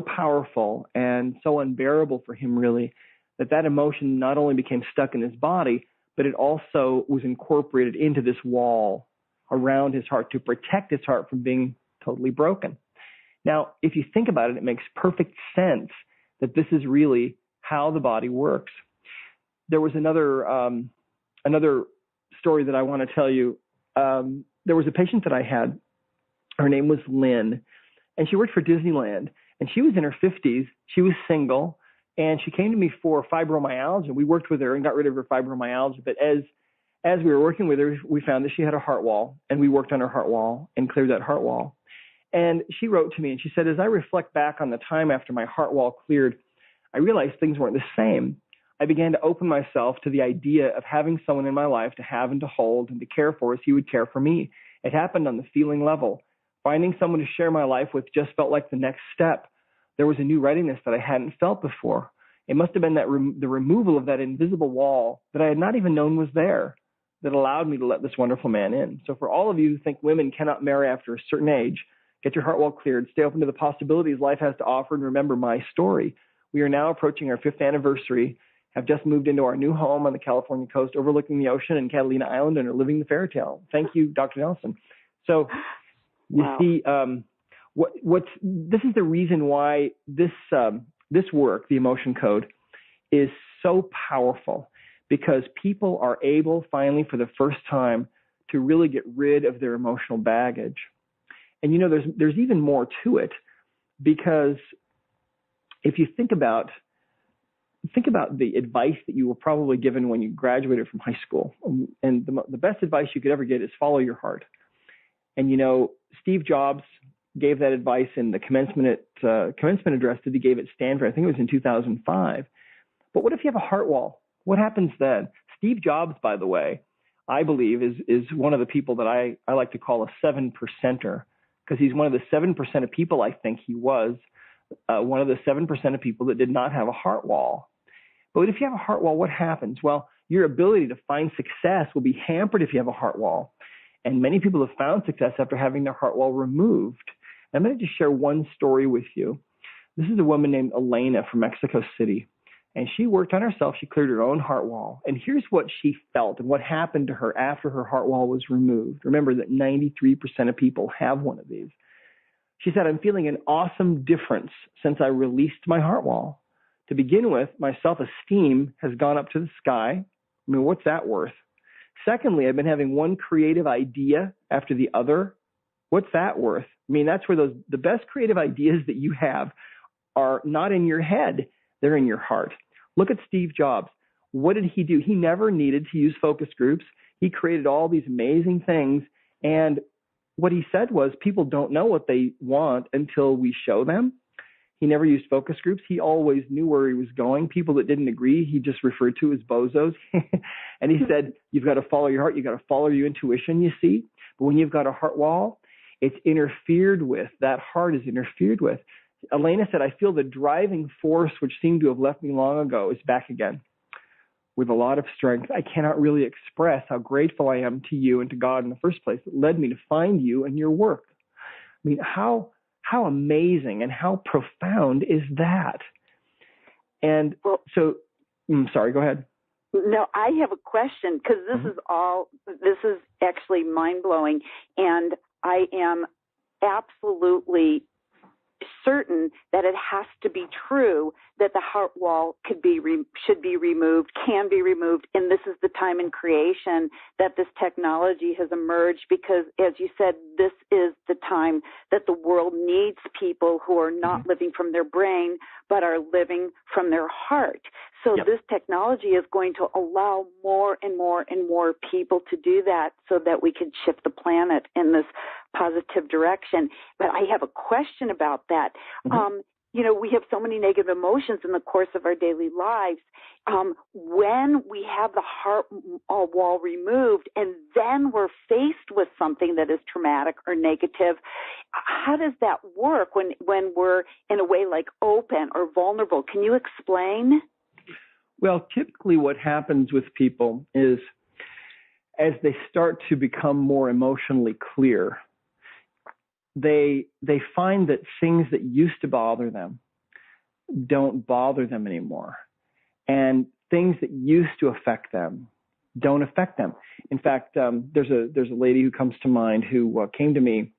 [SPEAKER 2] powerful and so unbearable for him, really, that emotion not only became stuck in his body, but it also was incorporated into this wall around his heart to protect his heart from being totally broken. Now, if you think about it, it makes perfect sense that this is really how the body works. There was another story that I want to tell you. There was a patient that I had. Her name was Lynn, and she worked for Disneyland. And she was in her 50s. She was single, and she came to me for fibromyalgia. We worked with her and got rid of her fibromyalgia. But as we were working with her, we found that she had a heart wall, and we worked on her heart wall and cleared that heart wall. And she wrote to me, and she said, as I reflect back on the time after my heart wall cleared, I realized things weren't the same. I began to open myself to the idea of having someone in my life to have and to hold and to care for as he would care for me. It happened on the feeling level. Finding someone to share my life with just felt like the next step. There was a new readiness that I hadn't felt before. It must have been that the removal of that invisible wall that I had not even known was there that allowed me to let this wonderful man in. So for all of you who think women cannot marry after a certain age, get your heart wall cleared, stay open to the possibilities life has to offer, and remember my story. We are now approaching our 5th anniversary, have just moved into our new home on the California coast overlooking the ocean in Catalina Island, and are living the fairy tale. Thank you, Dr. Nelson. So you see, this is the reason why this work, the emotion code, is so powerful, because people are able finally for the first time to really get rid of their emotional baggage. And you know, there's even more to it, because if you think about the advice that you were probably given when you graduated from high school, and the best advice you could ever get is follow your heart. And you know, Steve Jobs gave that advice in the commencement address that he gave at Stanford. I think it was in 2005. But what if you have a heart wall? What happens then? Steve Jobs, by the way, I believe is one of the people that I like to call a 7%er, because he's one of the 7% of people. I think he was one of the 7% of people that did not have a heart wall. But if you have a heart wall, what happens? Well, your ability to find success will be hampered if you have a heart wall. And many people have found success after having their heart wall removed. I'm going to just share one story with you. This is a woman named Elena from Mexico City. And she worked on herself. She cleared her own heart wall. And here's what she felt and what happened to her after her heart wall was removed. Remember that 93% of people have one of these. She said, I'm feeling an awesome difference since I released my heart wall. To begin with, my self-esteem has gone up to the sky. I mean, what's that worth? Secondly, I've been having one creative idea after the other. What's that worth? I mean, that's where the best creative ideas that you have are not in your head. They're in your heart. Look at Steve Jobs. What did he do? He never needed to use focus groups. He created all these amazing things. And what he said was, people don't know what they want until we show them. He never used focus groups. He always knew where he was going. People that didn't agree, he just referred to as bozos. And he said, you've got to follow your heart. You've got to follow your intuition, you see. But when you've got a heart wall, it's interfered with. That heart is interfered with. Elena said, I feel the driving force which seemed to have left me long ago is back again with a lot of strength. I cannot really express how grateful I am to you and to God in the first place that led me to find you and your work. I mean, how amazing and how profound is that? And so, sorry, go ahead.
[SPEAKER 1] No, I have a question, because this is actually mind-blowing, and I am absolutely certain that it has to be true that the heart wall should be removed, can be removed, and this is the time in creation that this technology has emerged, because, as you said, this is the time that the world needs people who are not living from their brain but are living from their heart. So this technology is going to allow more and more and more people to do that, so that we can shift the planet in this positive direction. But I have a question about that. We have so many negative emotions in the course of our daily lives. When we have the heart wall removed and then we're faced with something that is traumatic or negative, how does that work when we're in a way like open or vulnerable? Can you explain?
[SPEAKER 2] Well, typically what happens with people is, as they start to become more emotionally clear, they find that things that used to bother them don't bother them anymore. And things that used to affect them don't affect them. In fact, there's a lady who comes to mind who came to me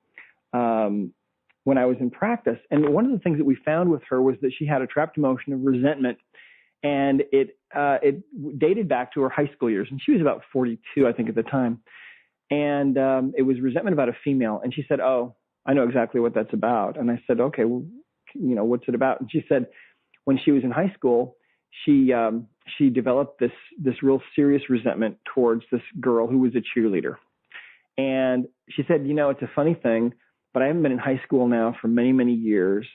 [SPEAKER 2] when I was in practice. And one of the things that we found with her was that she had a trapped emotion of resentment. And it dated back to her high school years. And she was about 42, I think, at the time. And it was resentment about a female. And she said, oh, I know exactly what that's about. And I said, okay, well, what's it about? And she said, when she was in high school, she developed this real serious resentment towards this girl who was a cheerleader. And she said, it's a funny thing, but I haven't been in high school now for many, many years.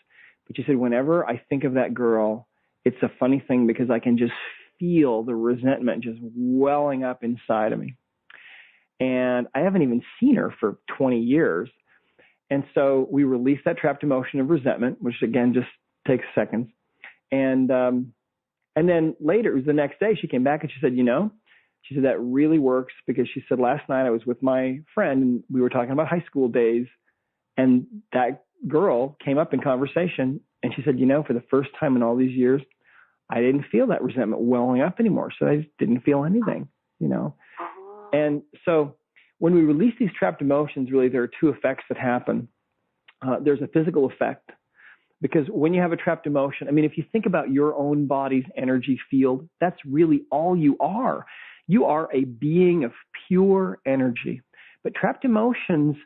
[SPEAKER 2] But she said, whenever I think of that girl, it's a funny thing because I can just feel the resentment just welling up inside of me. And I haven't even seen her for 20 years. And so we released that trapped emotion of resentment, which again just takes seconds. And then later, it was the next day, she came back and she said, she said that really works, because she said, last night I was with my friend and we were talking about high school days, and that girl came up in conversation and she said, for the first time in all these years, I didn't feel that resentment welling up anymore. So I just didn't feel anything, And so when we release these trapped emotions, really, there are two effects that happen. There's a physical effect, because when you have a trapped emotion, if you think about your own body's energy field, that's really all you are. You are a being of pure energy. But trapped emotions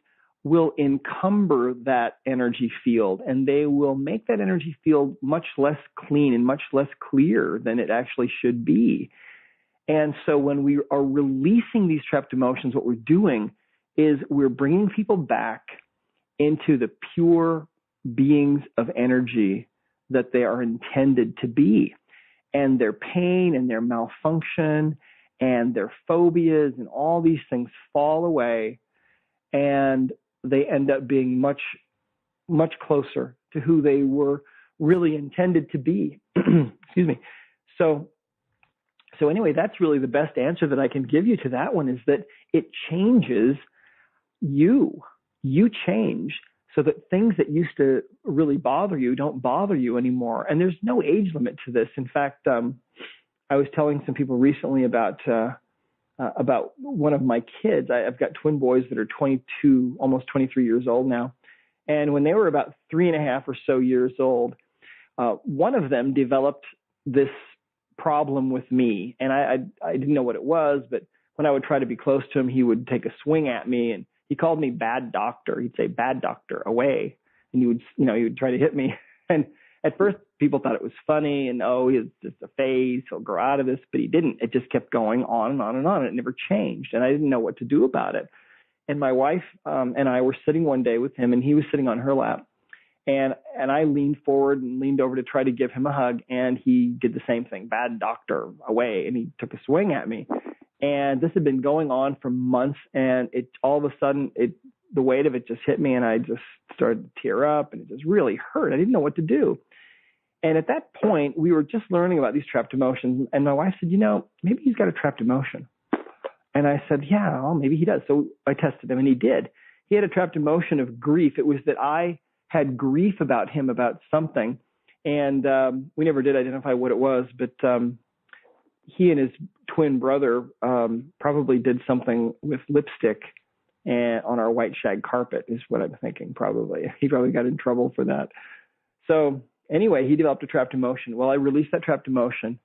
[SPEAKER 2] will encumber that energy field, and they will make that energy field much less clean and much less clear than it actually should be. And so when we are releasing these trapped emotions, what we're doing is we're bringing people back into the pure beings of energy that they are intended to be. And their pain and their malfunction and their phobias and all these things fall away, and they end up being much, much closer to who they were really intended to be. Excuse me. So anyway, that's really the best answer that I can give you to that one, is that it changes you. You change so that things that used to really bother you don't bother you anymore. And there's no age limit to this. In fact, I was telling some people recently about one of my kids. I've got twin boys that are 22, almost 23 years old now. And when they were about 3.5 or so years old, one of them developed this problem with me. And I didn't know what it was, but when I would try to be close to him, he would take a swing at me, and he called me bad doctor. He'd say, "Bad doctor, away." And he would try to hit me. And at first people thought it was funny, and it's just a phase, he'll grow out of this, but he didn't. It just kept going on and on and on. It never changed. And I didn't know what to do about it. And my wife and I were sitting one day with him, and he was sitting on her lap. And I leaned forward and leaned over to try to give him a hug, and he did the same thing, "Bad doctor, away." And he took a swing at me. And this had been going on for months, and it all of a sudden, the weight of it just hit me, and I just started to tear up, and it just really hurt. I didn't know what to do. And at that point, we were just learning about these trapped emotions, and my wife said, maybe he's got a trapped emotion. And I said, yeah, well, maybe he does. So I tested him, and he did. He had a trapped emotion of grief. It was that I had grief about him about something, and we never did identify what it was, but he and his twin brother probably did something with lipstick on our white shag carpet, is what I'm thinking. Probably he probably got in trouble for that. So anyway, he developed a trapped emotion. Well, I released that trapped emotion,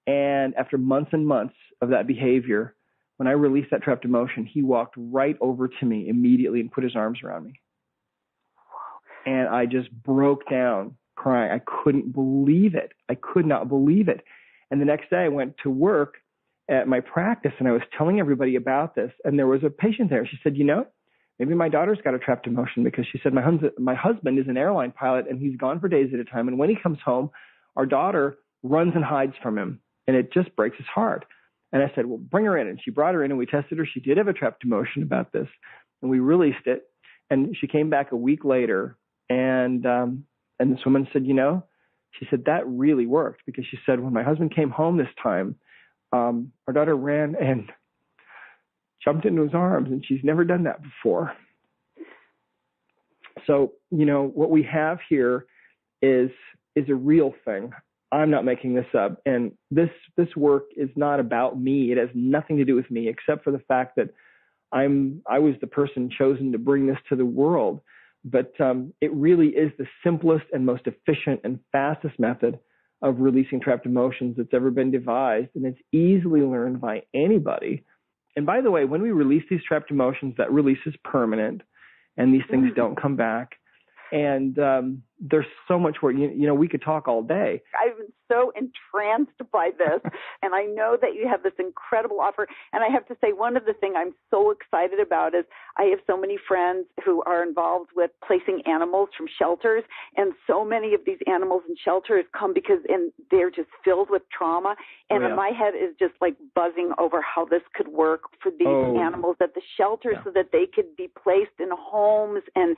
[SPEAKER 2] and after months and months of that behavior, when I released that trapped emotion, he walked right over to me immediately and put his arms around me. And I just broke down crying. I couldn't believe it. I could not believe it. And the next day I went to work at my practice, and I was telling everybody about this. And there was a patient there. She said, maybe my daughter's got a trapped emotion, because she said, my husband is an airline pilot, and he's gone for days at a time. And when he comes home, our daughter runs and hides from him, and it just breaks his heart. And I said, well, bring her in. And she brought her in, and we tested her. She did have a trapped emotion about this, and we released it. And she came back a week later, and this woman said, she said, that really worked, because she said, when my husband came home this time, our daughter ran and jumped into his arms, and she's never done that before. So, what we have here is a real thing. I'm not making this up. And this work is not about me. It has nothing to do with me, except for the fact that I was the person chosen to bring this to the world. But it really is the simplest and most efficient and fastest method of releasing trapped emotions that's ever been devised. And it's easily learned by anybody. And by the way, when we release these trapped emotions, that release is permanent, and these things don't come back. And there's so much work. We could talk all day.
[SPEAKER 1] I've been so entranced by this, and I know that you have this incredible offer. And I have to say, one of the things I'm so excited about is I have so many friends who are involved with placing animals from shelters, and so many of these animals in shelters come because they're just filled with trauma. And my head is just like buzzing over how this could work for these animals at the shelters, so that they could be placed in homes, and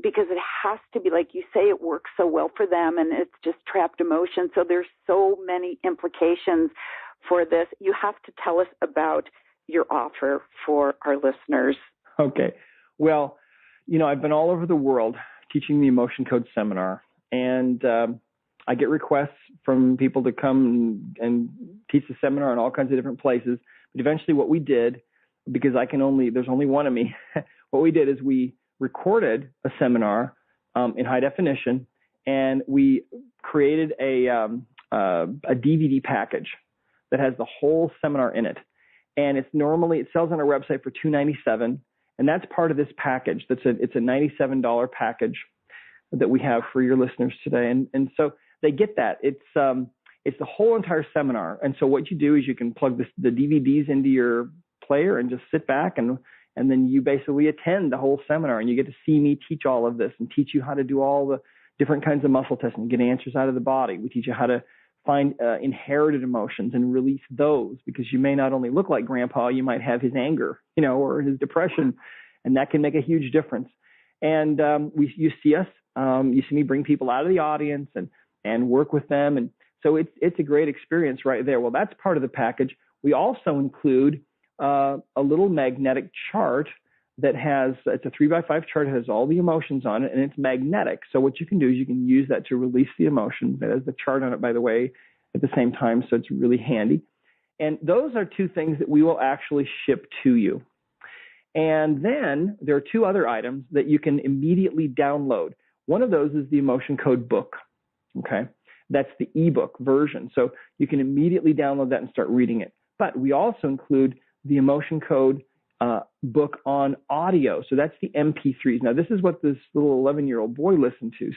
[SPEAKER 1] because it has to be, like you say, it works so well for them, and it's just trapped emotion. So there's so many implications for this. You have to tell us about your offer for our listeners.
[SPEAKER 2] Okay. Well, I've been all over the world teaching the Emotion Code seminar, and I get requests from people to come and teach the seminar in all kinds of different places. But eventually what we did, because there's only one of me, what we did is we recorded a seminar in high definition, and we created a DVD package that has the whole seminar in it. And it sells on our website for $297, and that's part of this package. It's a $97 package that we have for your listeners today. And so they get that. It's the whole entire seminar. And so what you do is you can plug the DVDs into your player and just sit back and And then you basically attend the whole seminar, and you get to see me teach all of this and teach you how to do all the different kinds of muscle testing, get answers out of the body. We teach you how to find inherited emotions and release those, because you may not only look like grandpa, you might have his anger, or his depression, and that can make a huge difference. And you see us, you see me bring people out of the audience and work with them. And so it's a great experience right there. Well, that's part of the package. We also include a little magnetic chart that it's a 3x5 chart. It has all the emotions on it, and it's magnetic. So what you can do is you can use that to release the emotions. It has the chart on it, by the way, at the same time, so it's really handy. And those are two things that we will actually ship to you. And then there are two other items that you can immediately download. One of those is the Emotion Code book, okay? That's the ebook version. So you can immediately download that and start reading it. But we also include the Emotion Code book on audio. So that's the MP3s. Now, this is what this little 11-year-old boy listened to,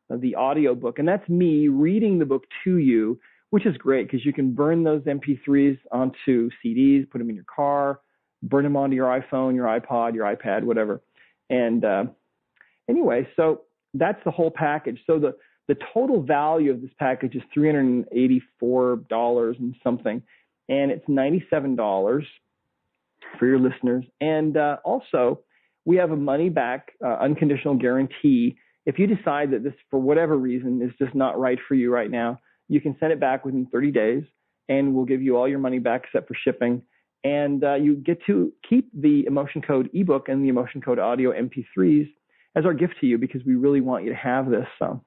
[SPEAKER 2] the audio book. And that's me reading the book to you, which is great because you can burn those MP3s onto CDs, put them in your car, burn them onto your iPhone, your iPod, your iPad, whatever. And anyway, so that's the whole package. So the total value of this package is $384 and something, and it's $97 for your listeners. And also, we have a money-back unconditional guarantee. If you decide that this, for whatever reason, is just not right for you right now, you can send it back within 30 days, and we'll give you all your money back except for shipping. And you get to keep the Emotion Code ebook and the Emotion Code audio MP3s as our gift to you, because we really want you to have this. So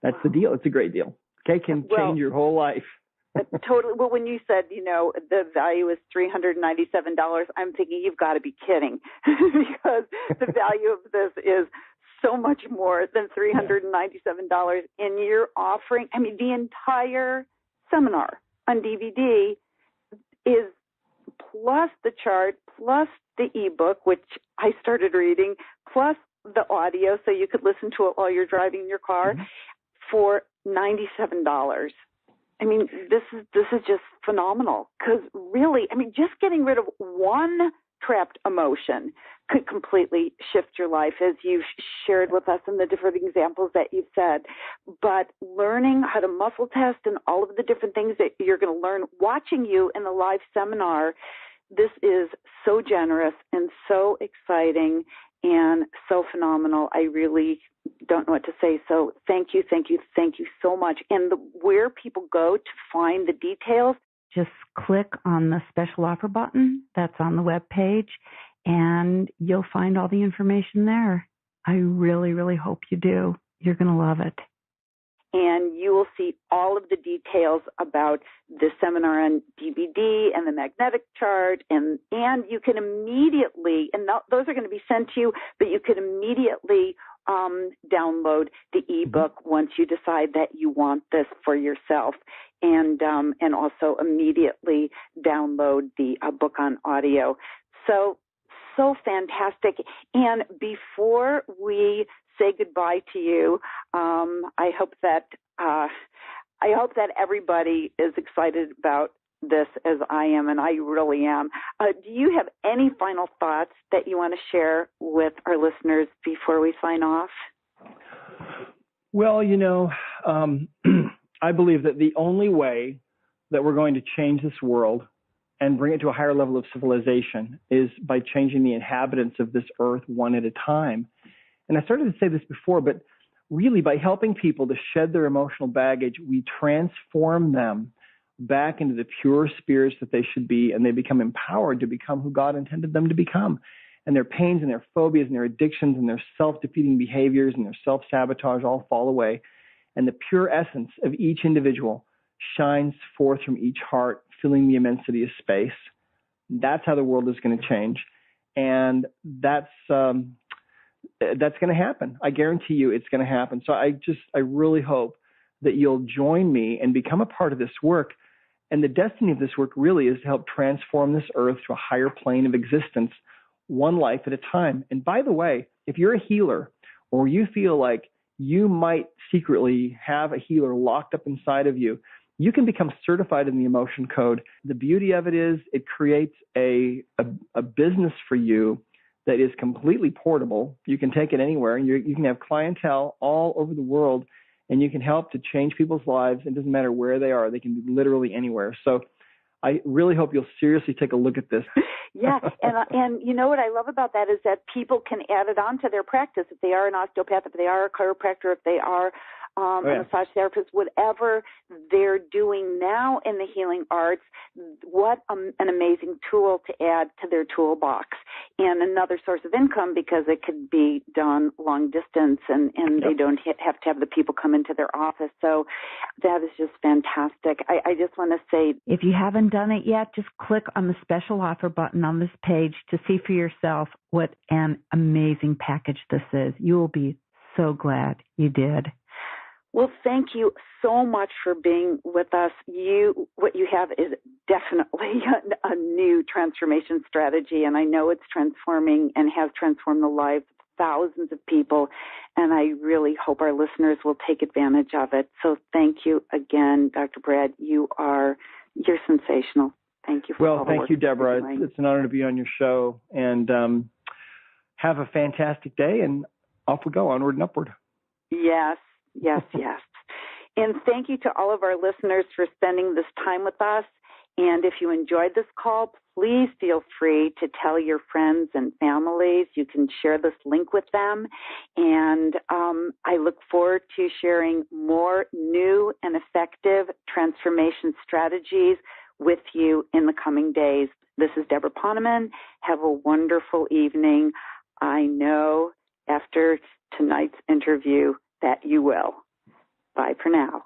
[SPEAKER 2] that's the deal. It's a great deal. Okay, can change your whole life.
[SPEAKER 1] Totally. Well, when you said, the value is $397, I'm thinking you've got to be kidding, because the value of this is so much more than $397. And you're offering, the entire seminar on DVD is plus the chart, plus the ebook, which I started reading, plus the audio, so you could listen to it while you're driving your car, for $97. This is just phenomenal, because really, just getting rid of one trapped emotion could completely shift your life, as you've shared with us in the different examples that you've said. But learning how to muscle test and all of the different things that you're going to learn watching you in the live seminar, this is so generous and so exciting and so phenomenal. I really don't know what to say. So thank you so much. And where people go to find the details,
[SPEAKER 3] just click on the special offer button that's on the web page, and you'll find all the information there. I really, really hope you do. You're going to love it.
[SPEAKER 1] And you will see all of the details about the seminar on DVD and the magnetic chart, and you can immediately, and those are going to be sent to you, but you can immediately download the ebook once you decide that you want this for yourself, and also immediately download the book on audio. So fantastic. And before we say goodbye to you, I hope that everybody is excited about this as I am, and I really am. Do you have any final thoughts that you want to share with our listeners before we sign off?
[SPEAKER 2] Well, I believe that the only way that we're going to change this world and bring it to a higher level of civilization is by changing the inhabitants of this earth one at a time. And I started to say this before, but really by helping people to shed their emotional baggage, we transform them back into the pure spirits that they should be, and they become empowered to become who God intended them to become. And their pains and their phobias and their addictions and their self-defeating behaviors and their self-sabotage all fall away. And the pure essence of each individual shines forth from each heart, filling the immensity of space. That's how the world is going to change. And that's going to happen. I guarantee you it's going to happen. So I really hope that you'll join me and become a part of this work. And the destiny of this work really is to help transform this earth to a higher plane of existence, one life at a time. And by the way, if you're a healer, or you feel like you might secretly have a healer locked up inside of you, you can become certified in the emotion code. The beauty of it is it creates a business for you that is completely portable. You can take it anywhere, and you can have clientele all over the world, and you can help to change people's lives. It doesn't matter where they are. They can be literally anywhere. So I really hope you'll seriously take a look at this.
[SPEAKER 1] Yeah, and you know what I love about that is that people can add it on to their practice. If they are an osteopath, if they are a chiropractor, if they are a massage therapist, whatever they're doing now in the healing arts, what an amazing tool to add to their toolbox. And another source of income because it could be done long distance and they don't have to have the people come into their office. So that is just fantastic. I just want to say,
[SPEAKER 3] if you haven't done it yet, just click on the special offer button on this page to see for yourself what an amazing package this is. You will be so glad you did.
[SPEAKER 1] Well, thank you so much for being with us. What you have is definitely a new transformation strategy, and I know it's transforming and has transformed the lives of thousands of people, and I really hope our listeners will take advantage of it. So thank you again, Dr. Brad. You're sensational. Thank you for all the work.
[SPEAKER 2] Thank you, Debra. It's an honor to be on your show, and have a fantastic day, and off we go, onward and upward.
[SPEAKER 1] Yes. Yes, yes. And thank you to all of our listeners for spending this time with us. And if you enjoyed this call, please feel free to tell your friends and families. You can share this link with them. And I look forward to sharing more new and effective transformation strategies with you in the coming days. This is Debra Poneman. Have a wonderful evening. I know after tonight's interview that you will. Bye for now.